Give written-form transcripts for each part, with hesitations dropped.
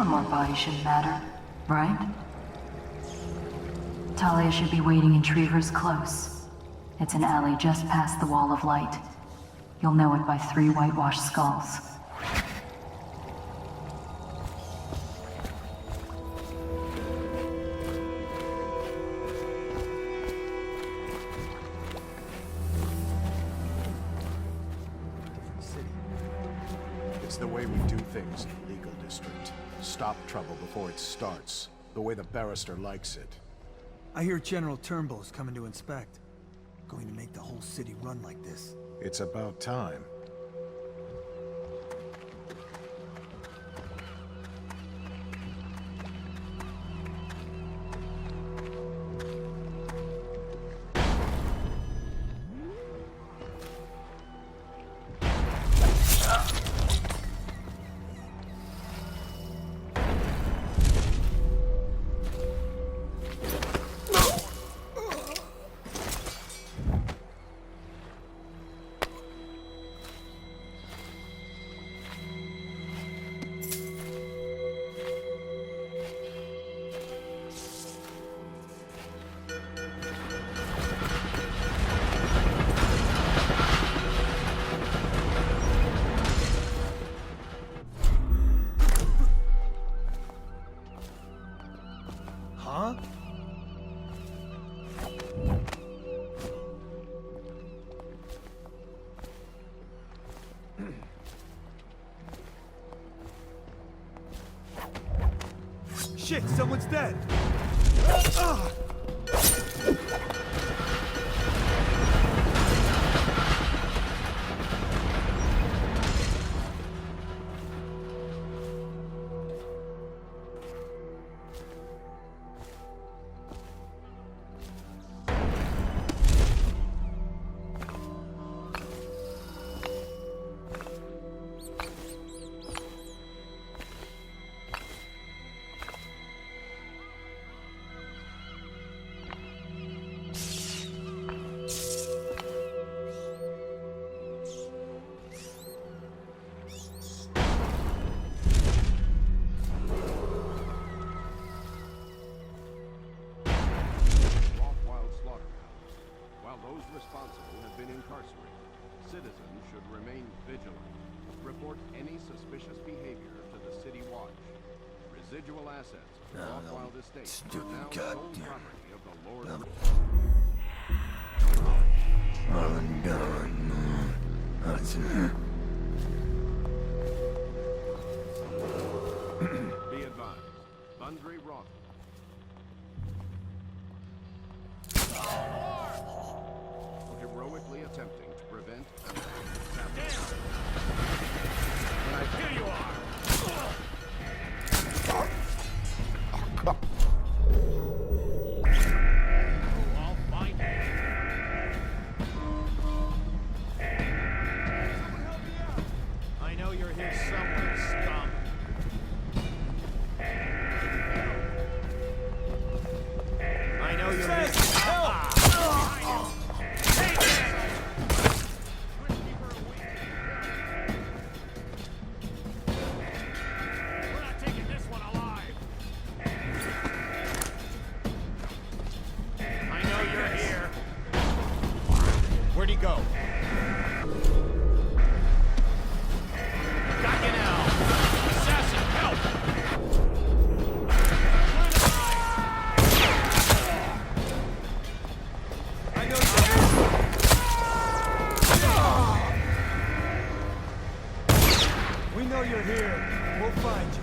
One more body shouldn't matter, right? Talia should be waiting in Trevor's Close. It's an alley just past the Wall of Light. You'll know it by 3 whitewashed skulls. It's the way we do things in the legal district. Stop trouble before it starts. The way the barrister likes it. I hear General Turnbull's coming to inspect. Going to make the whole city run like this. It's about time. Huh? Shit, someone's dead! Responsible have been incarcerated. Citizens should remain vigilant. Report any suspicious behavior to the City Watch. Residual assets of the Rothwild estate are now sole property of the Lord of... Be advised, Thundry Roth. Heroically attempting to prevent... Damn! Here you are! I'll find you. Someone help me out! I know you're here somewhere, scum. I know you're here... Where'd he go? Got you now! Assassin, help! I know We know you're here. We'll find you.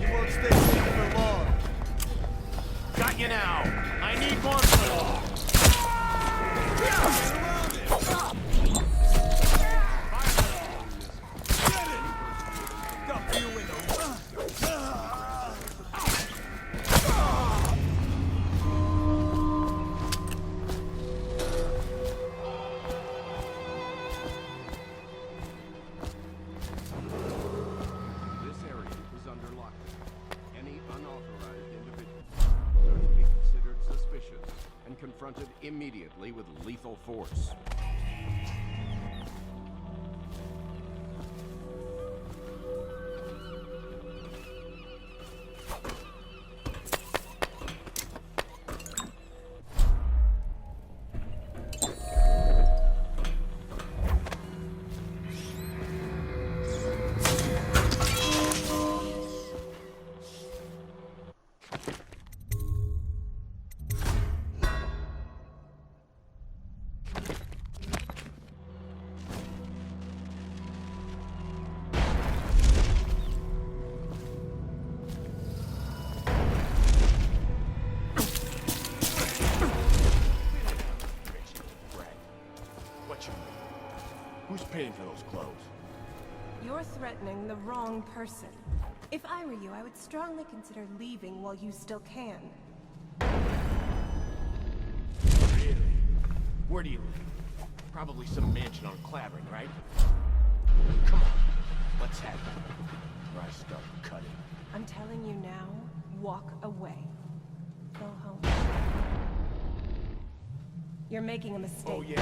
You won't stay here for long. Got you now! I need more food! Get it! Duck through your window. This area is under lockdown. Any unauthorized individual are to be considered suspicious and confronted immediately with lethal force. You're threatening the wrong person. If I were you, I would strongly consider leaving while you still can. Really? Where do you live? Probably some mansion on Clavering, right? Come on, let's have it. Or I start cutting. I'm telling you now, walk away. Go home. You're making a mistake. Oh yeah?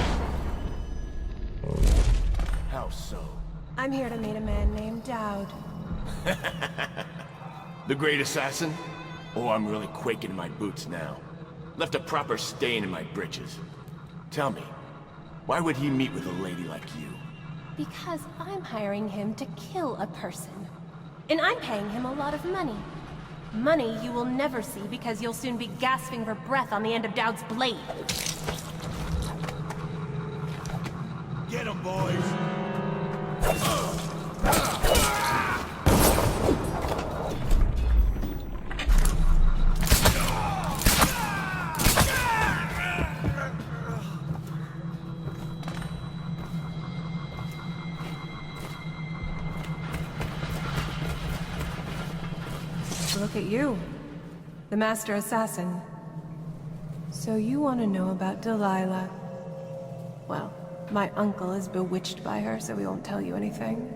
How so? I'm here to meet a man named Dowd. The great assassin? Oh, I'm really quaking in my boots now. Left a proper stain in my britches. Tell me, why would he meet with a lady like you? Because I'm hiring him to kill a person. And I'm paying him a lot of money. Money you will never see because you'll soon be gasping for breath on the end of Dowd's blade. Get him, boys! Look at you, the master assassin. So you want to know about Delilah? Well, my uncle is bewitched by her, so we won't tell you anything.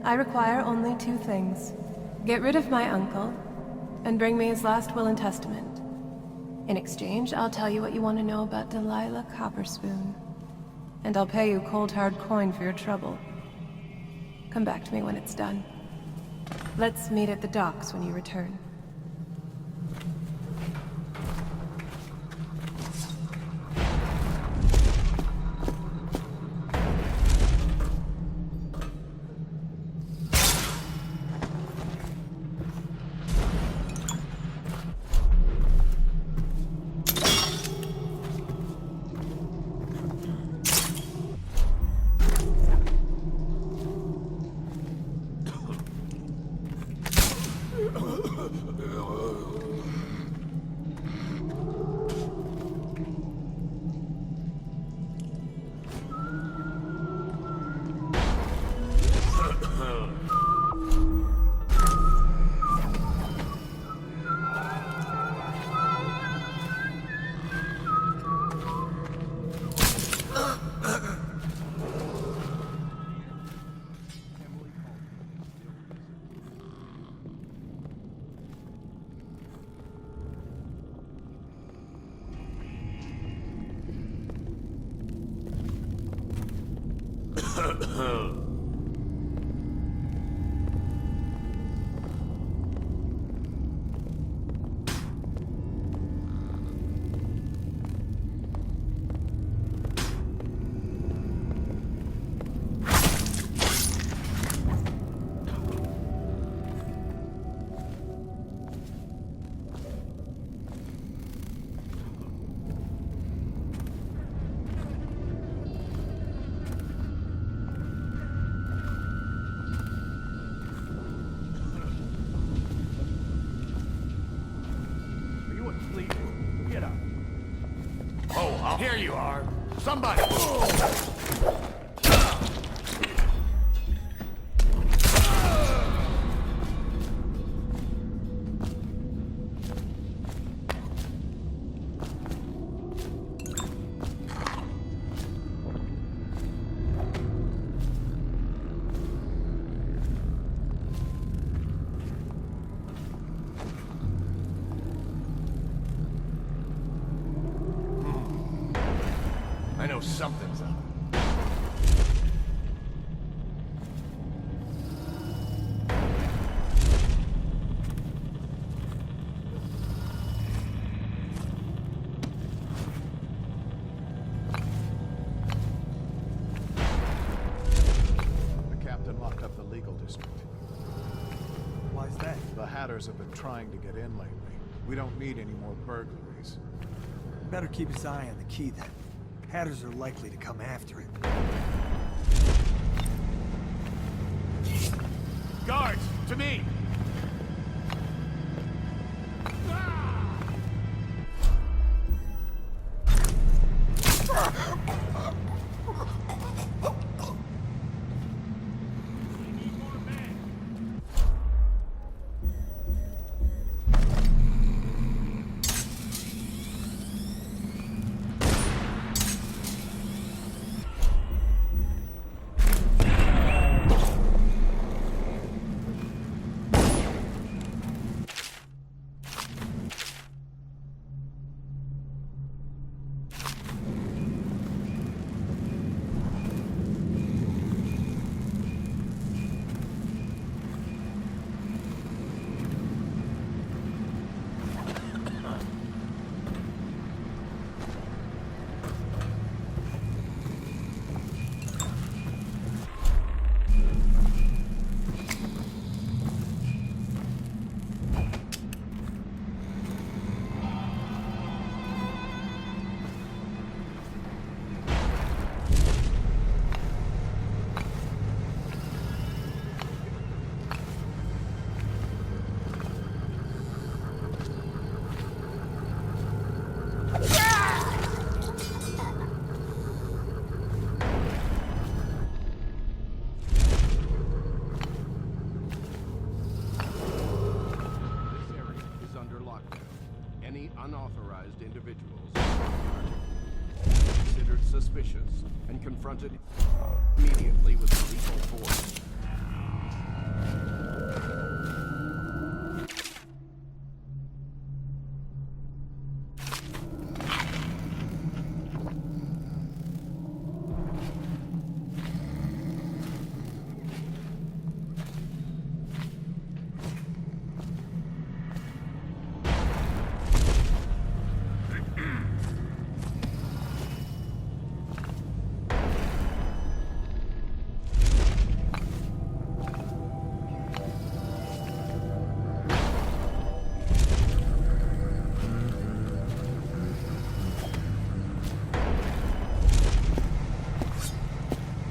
I require only 2 things. Get rid of my uncle, and bring me his last will and testament. In exchange, I'll tell you what you want to know about Delilah Copperspoon. And I'll pay you cold hard coin for your trouble. Come back to me when it's done. Let's meet at the docks when you return. Here you are. Somebody! I know something's up. The captain locked up the legal district. Why's that? The Hatters have been trying to get in lately. We don't need any more burglaries. Better keep his eye on the key then. Hatters are likely to come after it. Guards, to me! any unauthorized individuals considered suspicious and confronted immediately with lethal force.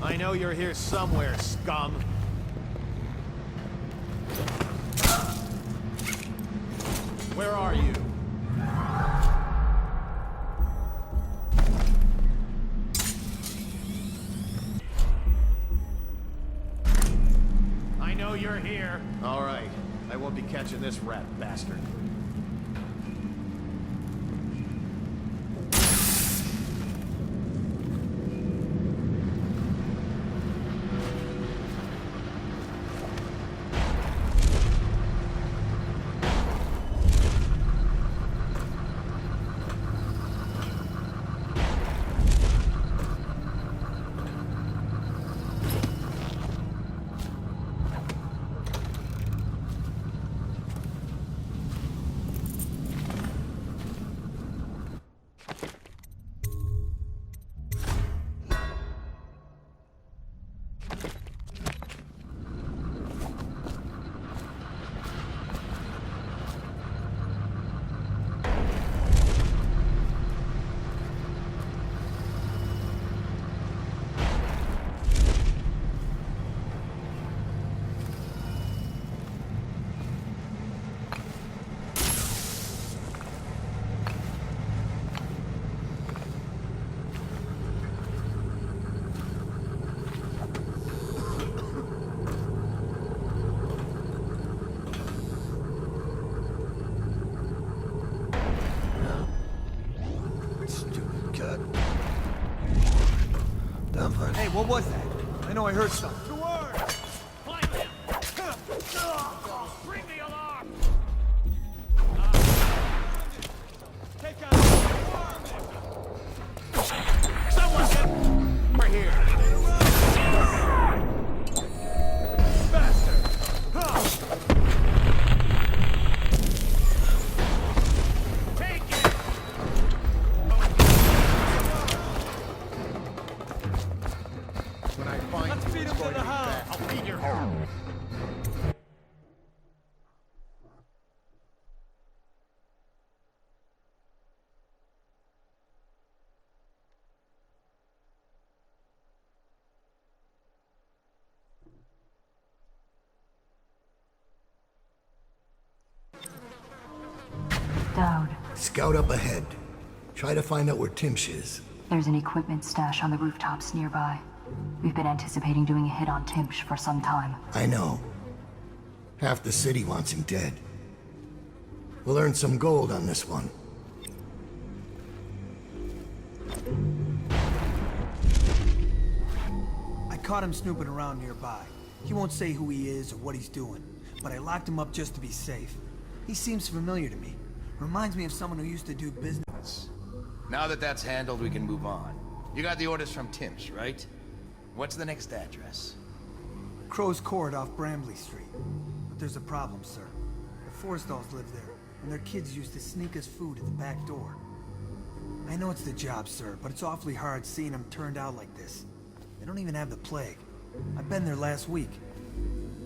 I know you're here somewhere, scum. Where are you? I know you're here. All right. I won't be catching this rat bastard. Hey, what was that? I know I heard something. Find him! Bring the alarm! Take out someone get over here! Bastard! Take it! When I find Let's you, feed it's him to going the to be hound! bad. I'll feed your home! Dowd, Scout up ahead. Try to find out where Timsh is. there's an equipment stash on the rooftops nearby. We've been anticipating doing a hit on Timsh for some time. I know. Half the city wants him dead. We'll earn some gold on this one. I caught him snooping around nearby. He won't say who he is or what he's doing, but I locked him up just to be safe. He seems familiar to me. Reminds me of someone who used to do business. Now that that's handled, we can move on. You got the orders from Timsh, right? What's the next address? Crow's Court off Bramley Street. But there's a problem, sir. The Forrestalls live there, and their kids used to sneak us food at the back door. I know it's the job, sir, but it's awfully hard seeing them turned out like this. They don't even have the plague. I've been there last week.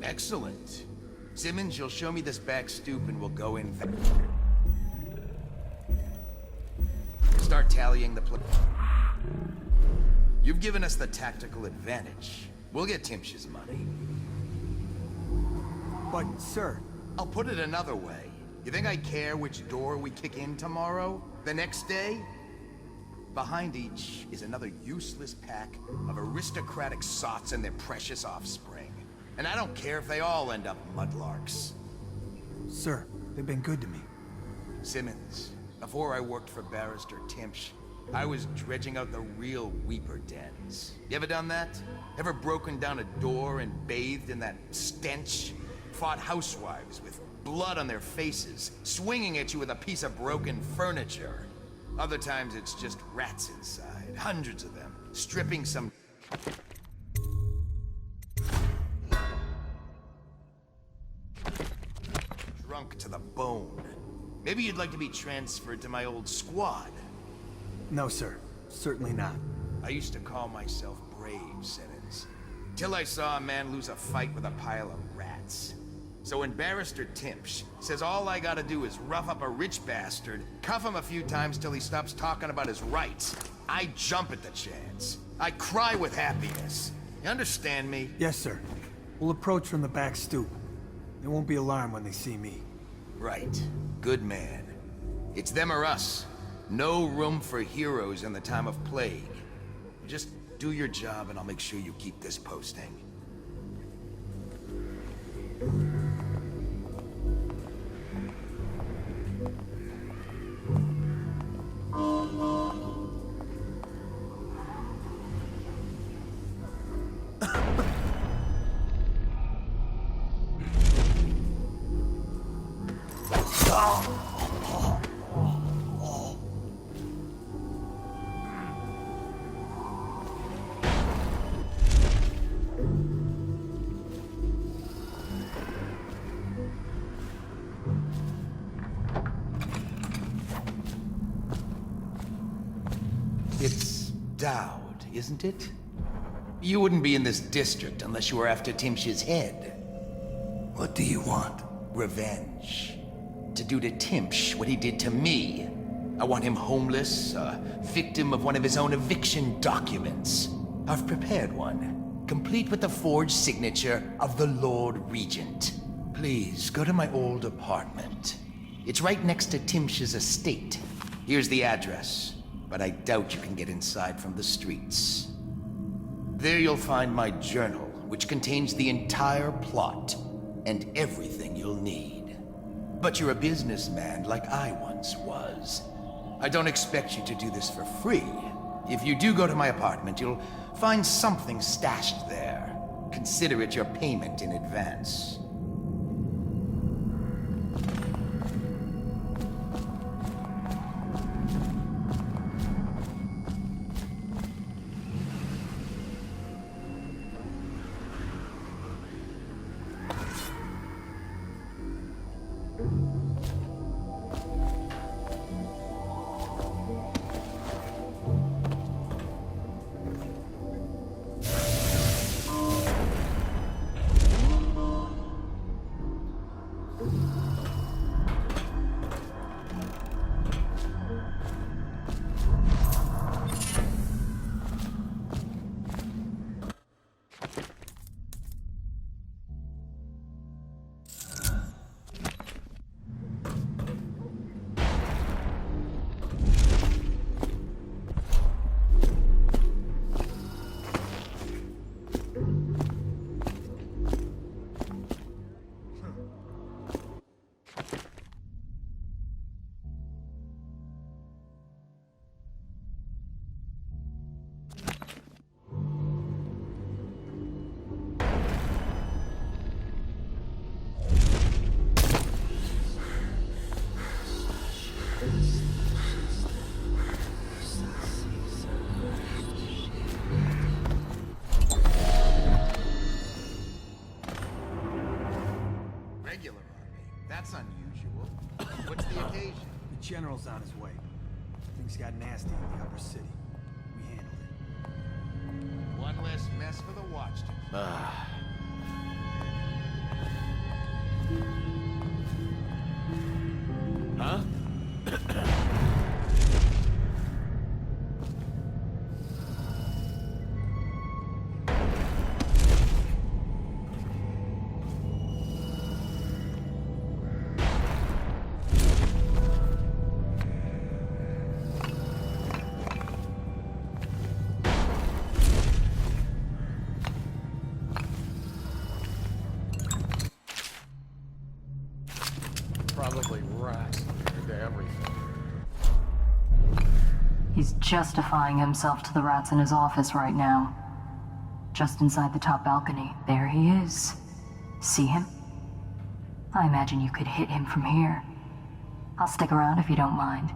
Excellent. Simmons, you'll show me this back stoop and we'll go in. Start tallying the You've given us the tactical advantage. We'll get Timsh's money. But, sir, I'll put it another way. You think I care which door we kick in tomorrow? The next day? Behind each is another useless pack of aristocratic sots and their precious offspring. And I don't care if they all end up mudlarks. sir, they've been good to me. Simmons, Before I worked for Barrister Timpsh, I was dredging out the real Weeper dens. You ever done that? Ever broken down a door and bathed in that stench? Fought housewives with blood on their faces, swinging at you with a piece of broken furniture. Other times it's just rats inside, hundreds of them, stripping some... drunk to the bone. Maybe you'd like to be transferred to my old squad. No, sir. Certainly not. I used to call myself brave, Simmons. Till I saw a man lose a fight with a pile of rats. So when Barrister Timpsh says all I gotta do is rough up a rich bastard, cuff him a few times till he stops talking about his rights, I jump at the chance. I cry with happiness. You understand me? Yes, sir. We'll approach from the back stoop. They won't be alarmed when they see me. Right. Good man. It's them or us. No room for heroes in the time of plague. Just do your job and I'll make sure you keep this posting. It's Dowd, isn't it? You wouldn't be in this district unless you were after Timpsh's head. What do you want? Revenge. To do to Timpsh what he did to me. I want him homeless, a victim of one of his own eviction documents. I've prepared one, complete with the forged signature of the Lord Regent. Please, go to my old apartment. It's right next to Timpsh's estate. Here's the address, but I doubt you can get inside from the streets. There you'll find my journal, which contains the entire plot and everything you'll need. But you're a businessman like I once was. I don't expect you to do this for free. If you do go to my apartment, you'll find something stashed there. Consider it your payment in advance. Regular army? That's unusual. What's the occasion? The general's on his way. Things got nasty in the upper city. We handled it. One less mess for the watch to Huh? Probably rats. He's justifying himself to the rats in his office right now. Just inside the top balcony, there he is. See him? I imagine you could hit him from here. I'll stick around if you don't mind.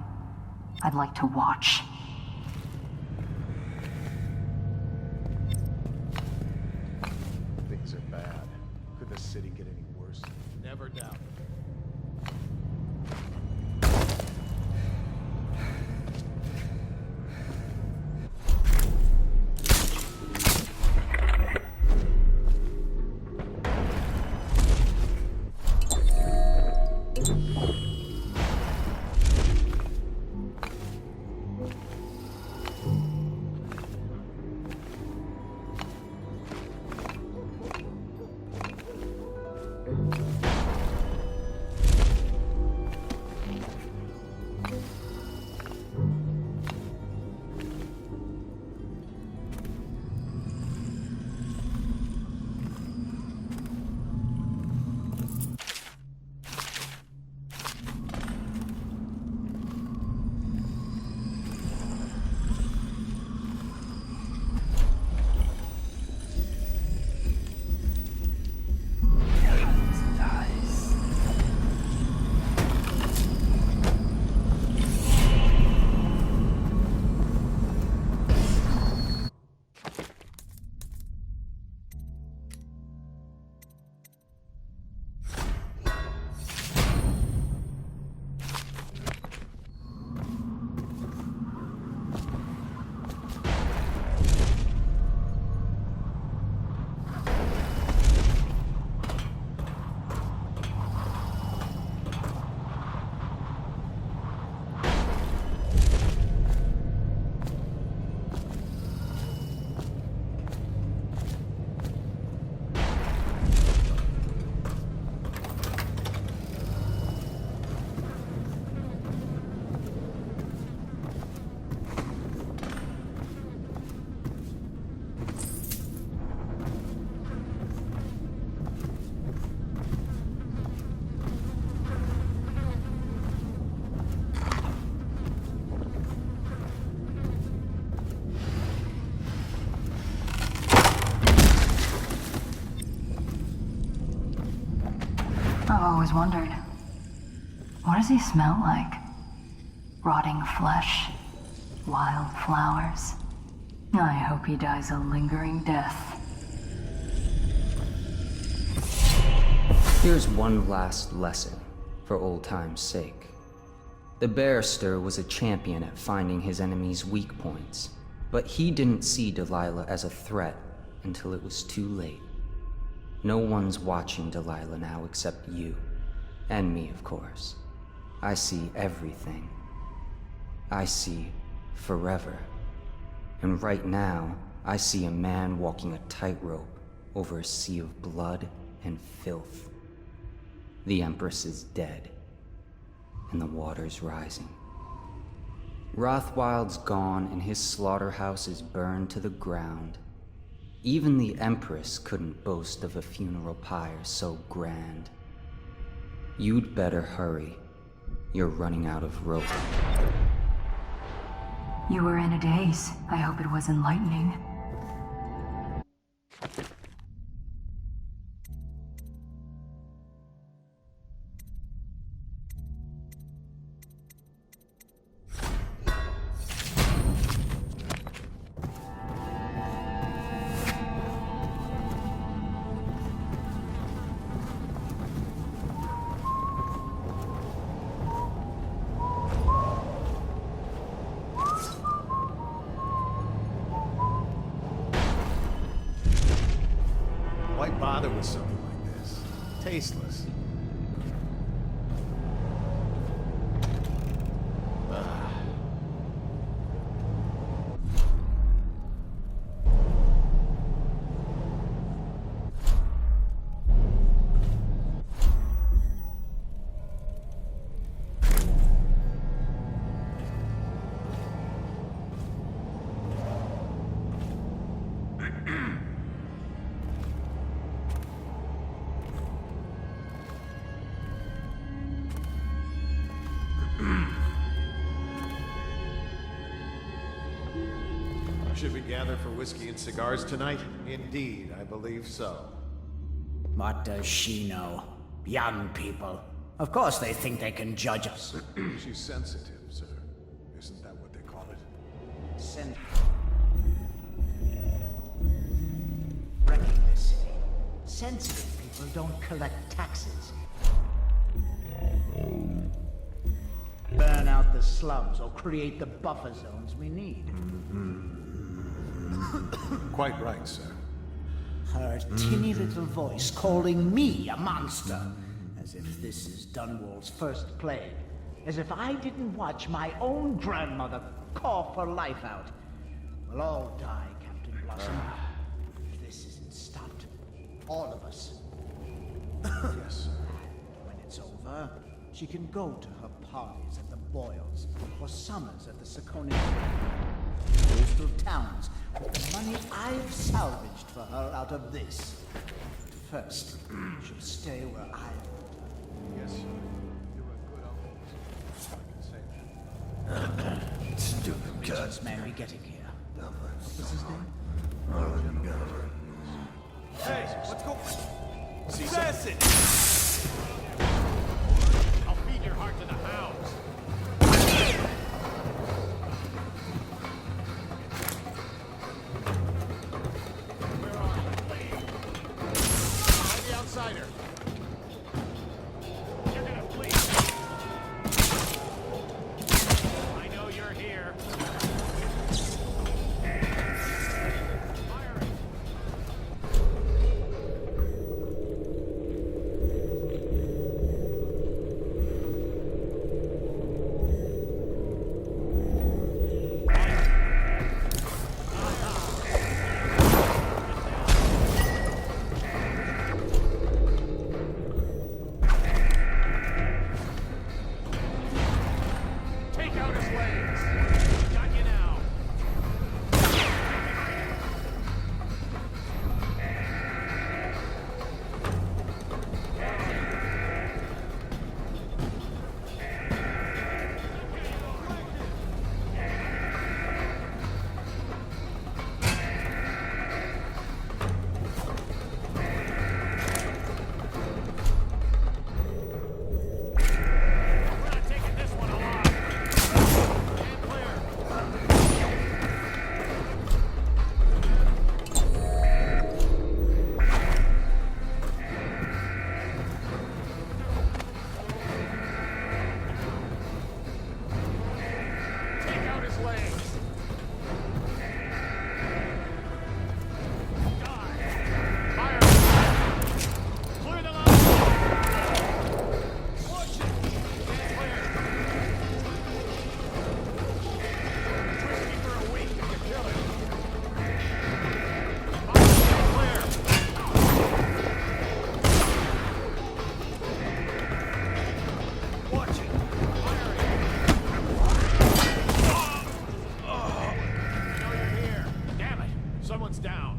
I'd like to watch. Things are bad. Could the city get any worse? Never doubt. I've always wondered, what does he smell like? Rotting flesh? Wild flowers? I hope he dies a lingering death. Here's one last lesson, for old time's sake. The barrister was a champion at finding his enemies' weak points, but he didn't see Delilah as a threat until it was too late. No one's watching Delilah now except you. And me, of course. I see everything. I see forever. And right now, I see a man walking a tightrope over a sea of blood and filth. The Empress is dead, and the water's rising. Rothwild's gone, and his slaughterhouse is burned to the ground. Even the Empress couldn't boast of a funeral pyre so grand. You'd better hurry. You're running out of rope. You were in a daze. I hope it was enlightening. Why bother with something like this? Tasteless. should we gather for whiskey and cigars tonight? Indeed, I believe so. What does she know? Young people. Of course they think they can judge us. She's sensitive, sir. Isn't that what they call it? Wrecking this city. Sensitive people don't collect taxes. Burn out the slums or create the buffer zones we need. Quite right, sir. Her tinny little voice calling me a monster. As if this is Dunwall's first plague. As if I didn't watch my own grandmother cough her life out. We'll all die, Captain Blossom. If this isn't stopped. All of us. Yes, sir. When it's over, she can go to her parties at the Boyles, or summers at the Sakoni. Coastal towns with the money I've salvaged for her out of this. But first, she'll stay where I am. Yes, sir. You're a good uncle. I can say that. Stupid Where's this man we getting here? What's his name? Hey, let's go. Assassin! I'll feed your heart to the hounds. Where are you? I'm the outsider. You're gonna flee. I know you're here. Firing. Take out his legs. Got you now. We're not taking this one alive. Stand clear. Take out his legs. Die. Fire. Clear the line. Push it. Stand clear. Whiskey for a week. You can kill it. Stand clear. Watch it. Firing. I know you're here. Damn it. Someone's down.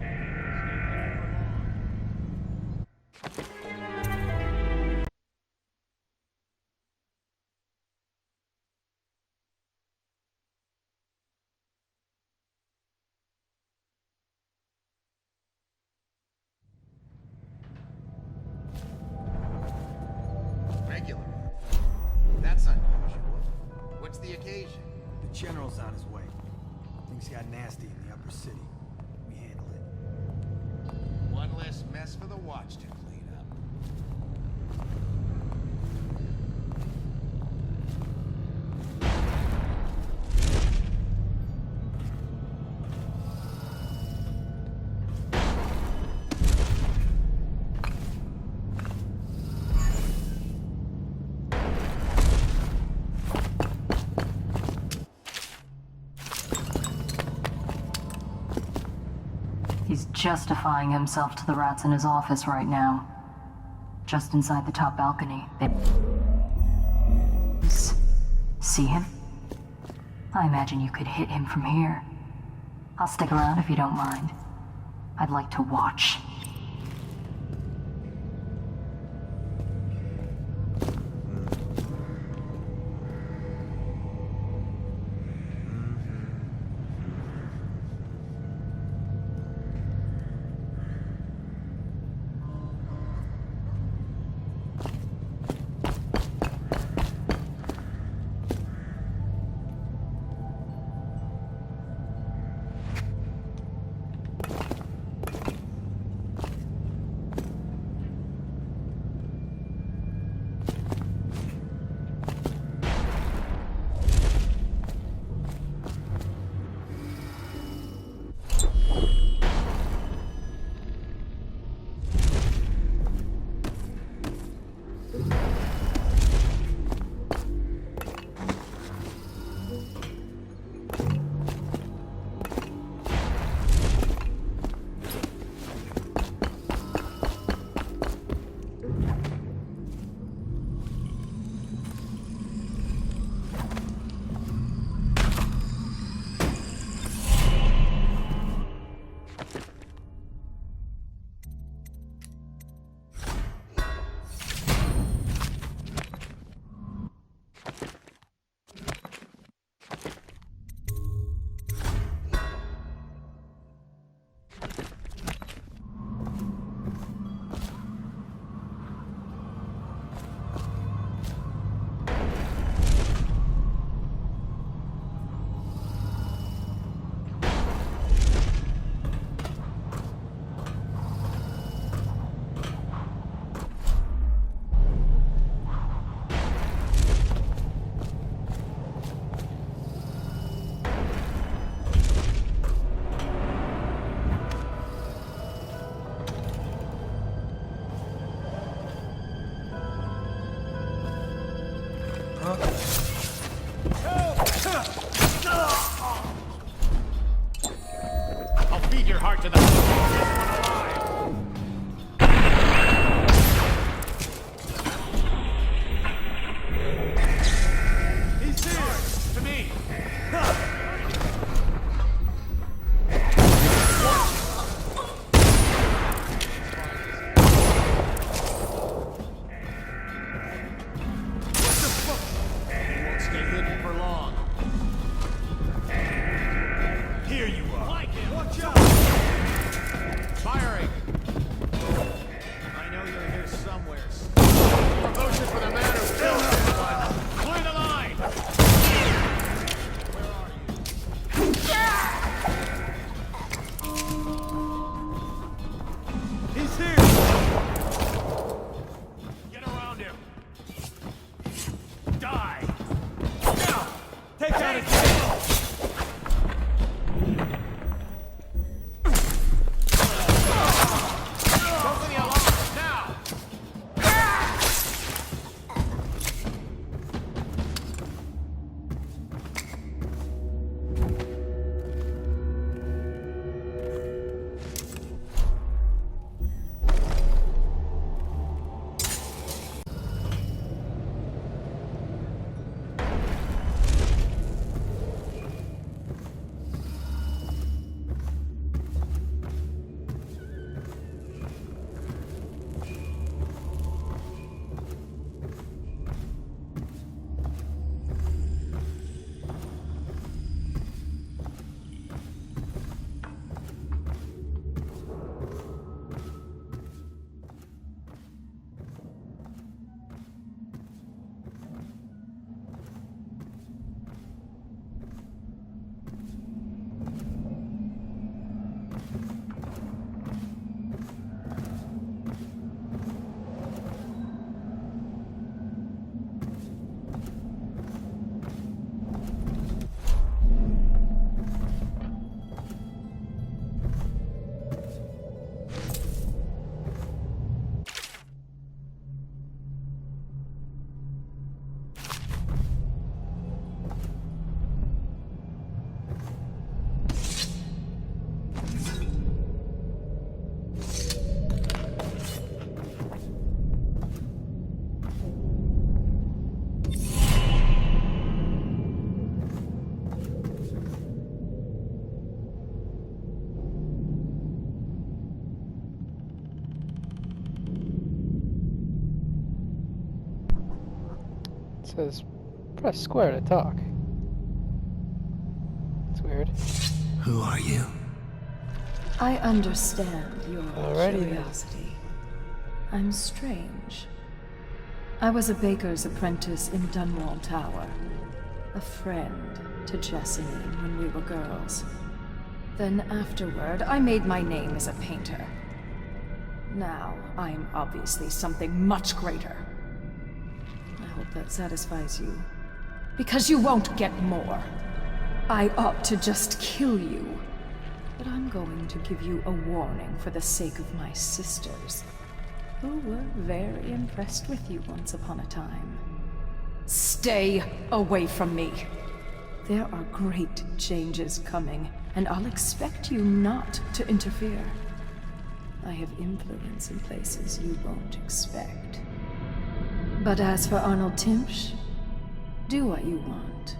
Regular. That's unusual. What's the occasion? The general's on his way. Things got nasty in the upper city. We handled it. One less mess for the watch to clean up. He's justifying himself to the rats in his office right now. Just inside the top balcony, they... See him? I imagine you could hit him from here. I'll stick around if you don't mind. I'd like to watch. says press square to talk. It's weird. Who are you? I understand your Alrighty then. curiosity. I'm strange. I was a baker's apprentice in Dunwall Tower. A friend to Jessamine when we were girls. Then afterward, I made my name as a painter. Now, I'm obviously something much greater. I hope that satisfies you. Because you won't get more. I ought to just kill you. But I'm going to give you a warning for the sake of my sisters, who were very impressed with you once upon a time. Stay away from me. There are great changes coming, and I'll expect you not to interfere. I have influence in places you won't expect. But as for Arnold Timpsch, do what you want.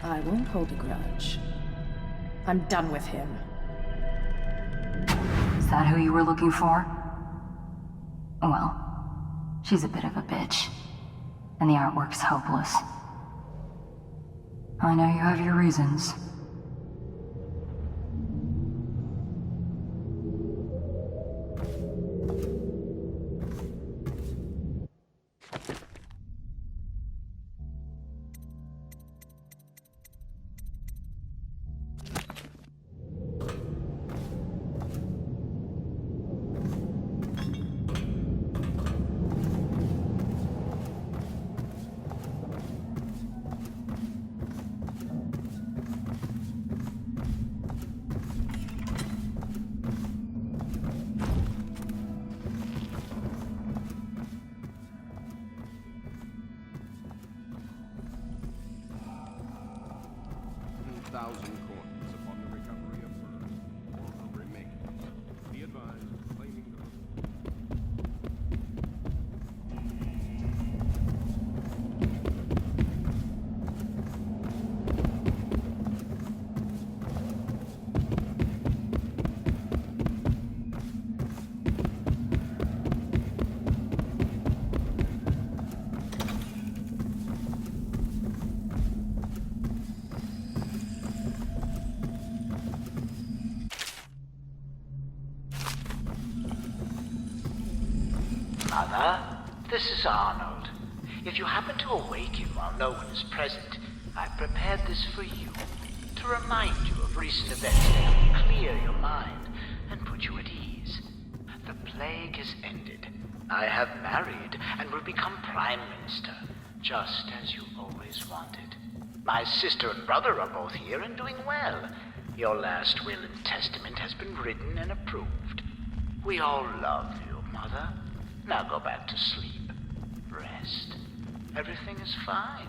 I won't hold a grudge. I'm done with him. Is that who you were looking for? Well, she's a bit of a bitch. And the artwork's hopeless. I know you have your reasons. Thousand coins upon the recovery of furs or her remains. Be advised, claiming the Mother, this is Arnold. If you happen to awaken while no one is present, I've prepared this for you, to remind you of recent events that will clear your mind and put you at ease. The plague has ended. I have married and will become Prime Minister, just as you always wanted. My sister and brother are both here and doing well. Your last will and testament has been written and approved. We all love you, Mother. Now go back to sleep. Rest. Everything is fine.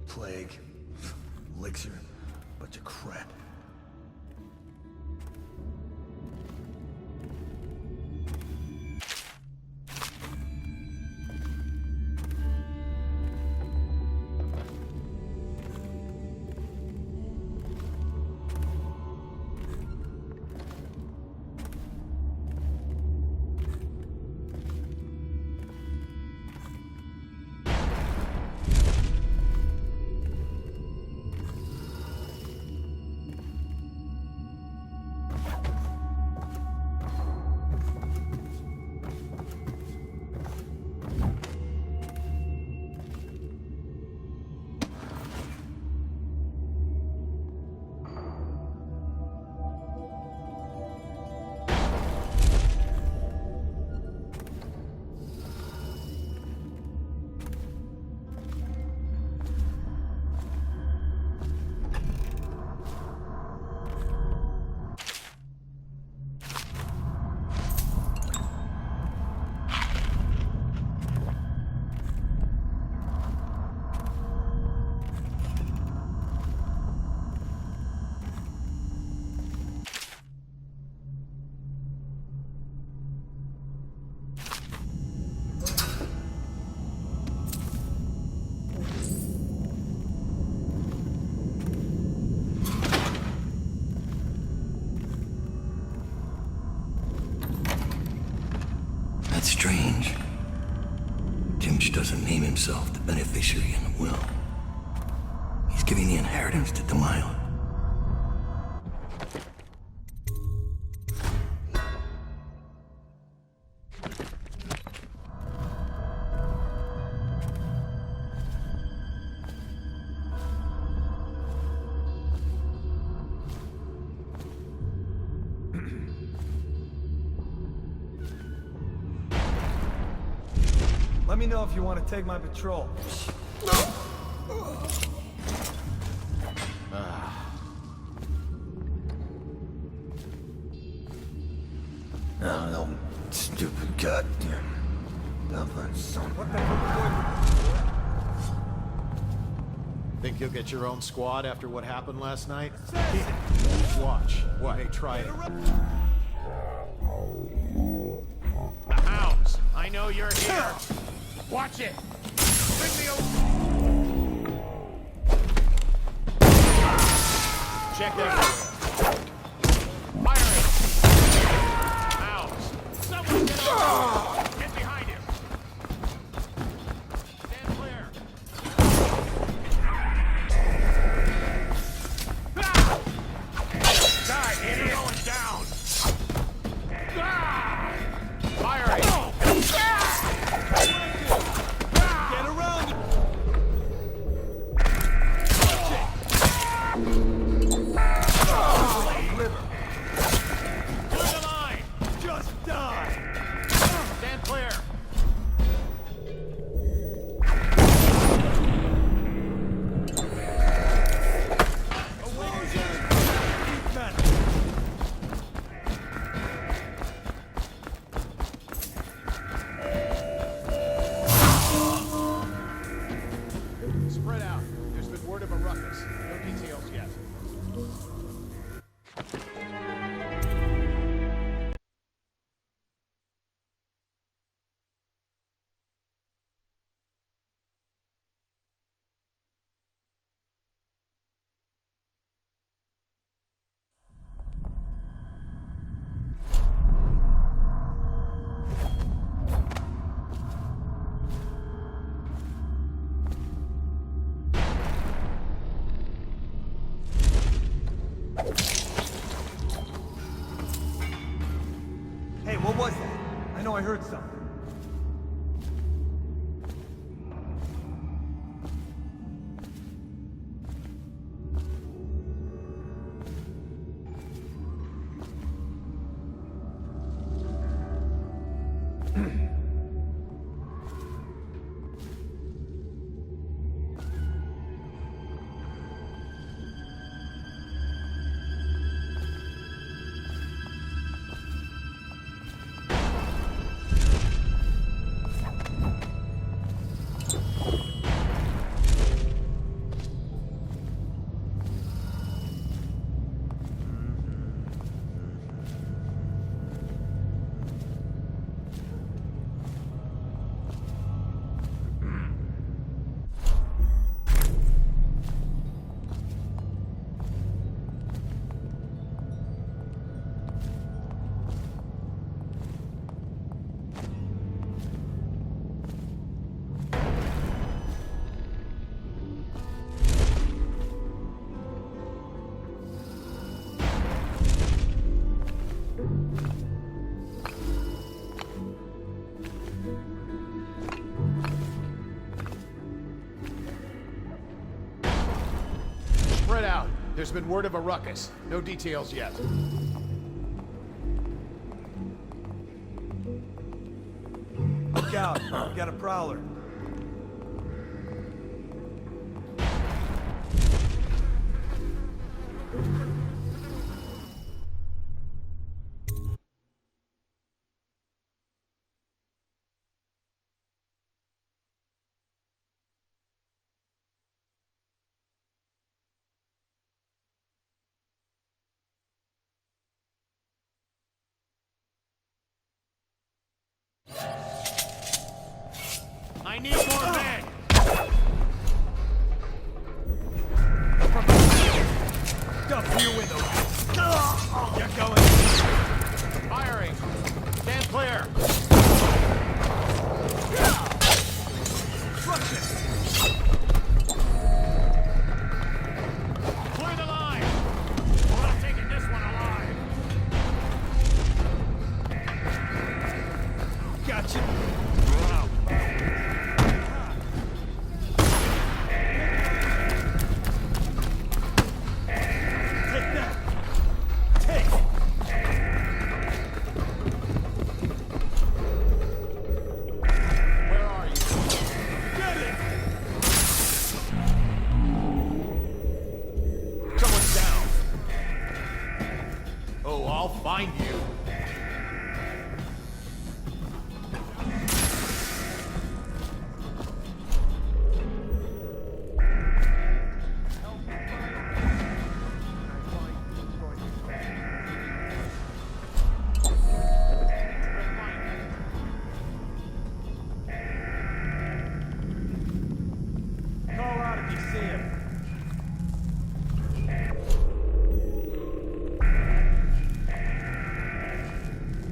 Plague. Elixir. Bunch of crap. That's strange. Timch doesn't name himself the beneficiary in the will. He's giving the inheritance to Delilah. Let me know if you want to take my patrol. No, stupid goddamn Dublin son. What the fuck? Think you'll get your own squad after what happened last night? Watch. What? They try it. The hounds! I know you're here! Watch it! Bring the check everywhere. Fire it! Hounds! Someone get over! Get behind him! Stand clear! Die, idiot! Going down! Fire it! Get around! Clear the line! Just die! Stand clear! Spread out. There's been word of a ruckus. No details yet. Hey, what was that? I know I heard something. Spread out. There's been word of a ruckus. No details yet. Look out, we got a prowler. I need more men! Duck for your window. Get going. Firing! Stand clear! Oh, I'll find you.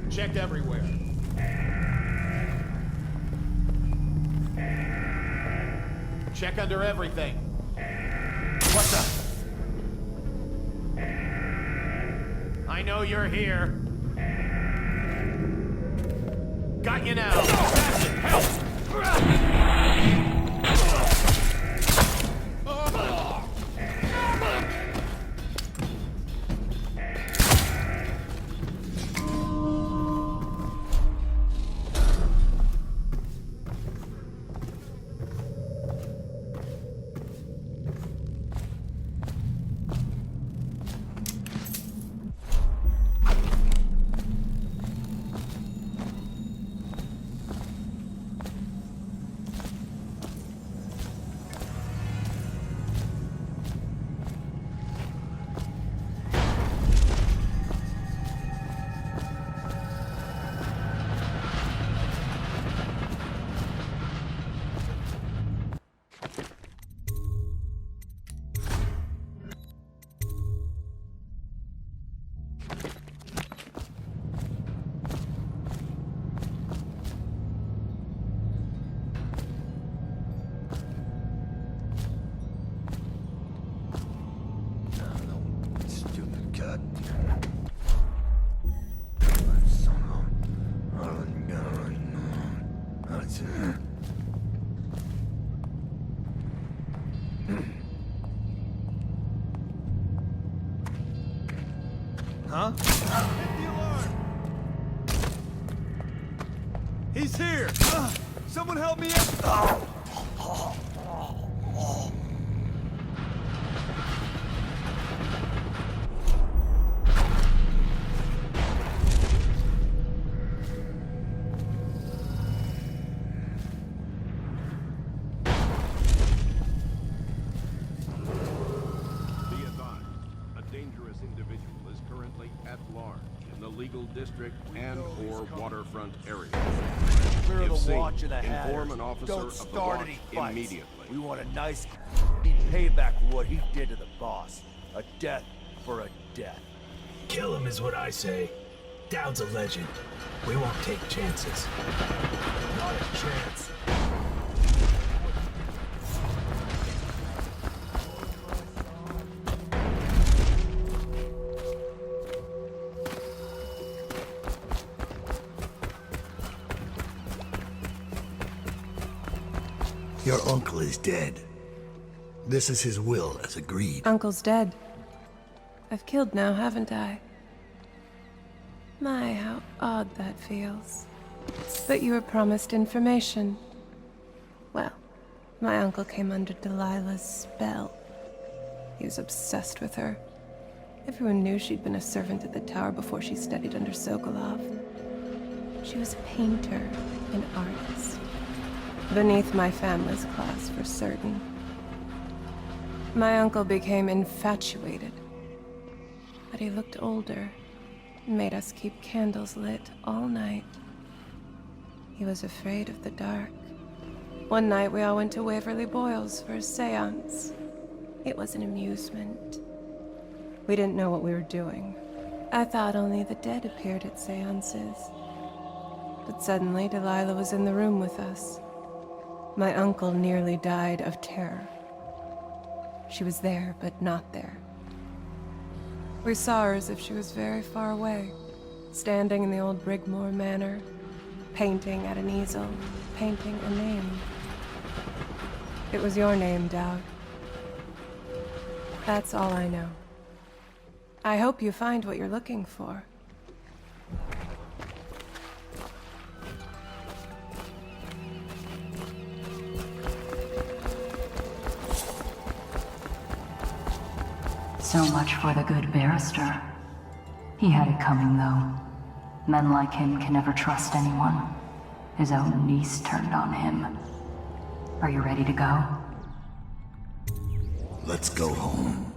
Checked everywhere. Check under everything. What the? I know you're here. Got you now. Assassin, help! Huh? Hit the alarm! He's here! Someone help me out! District and or waterfront area. Clear If the seen, watch of the Hatters. inform an officer Don't of the start watch any fights. immediately. We want a nice payback for what he did to the boss. A death for a death. Kill him is what I say. Dowd's a legend. We won't take chances. Not a chance. Your uncle is dead. This is his will, as agreed. Uncle's dead. I've killed now, haven't I? My, how odd that feels. But you were promised information. Well, my uncle came under Delilah's spell. He was obsessed with her. Everyone knew she'd been a servant at the tower before she studied under Sokolov. She was a painter, an artist. Beneath my family's class, for certain. My uncle became infatuated. But he looked older, and made us keep candles lit all night. He was afraid of the dark. One night we all went to Waverly Boyle's for a seance. It was an amusement. We didn't know what we were doing. I thought only the dead appeared at seances. But suddenly Delilah was in the room with us. My uncle nearly died of terror. She was there, but not there. We saw her as if she was very far away, standing in the old Brigmore Manor, painting at an easel, painting a name. It was your name, Dowd. That's all I know. I hope you find what you're looking for. So much for the good barrister. He had it coming, though. Men like him can never trust anyone. His own niece turned on him. Are you ready to go? Let's go home.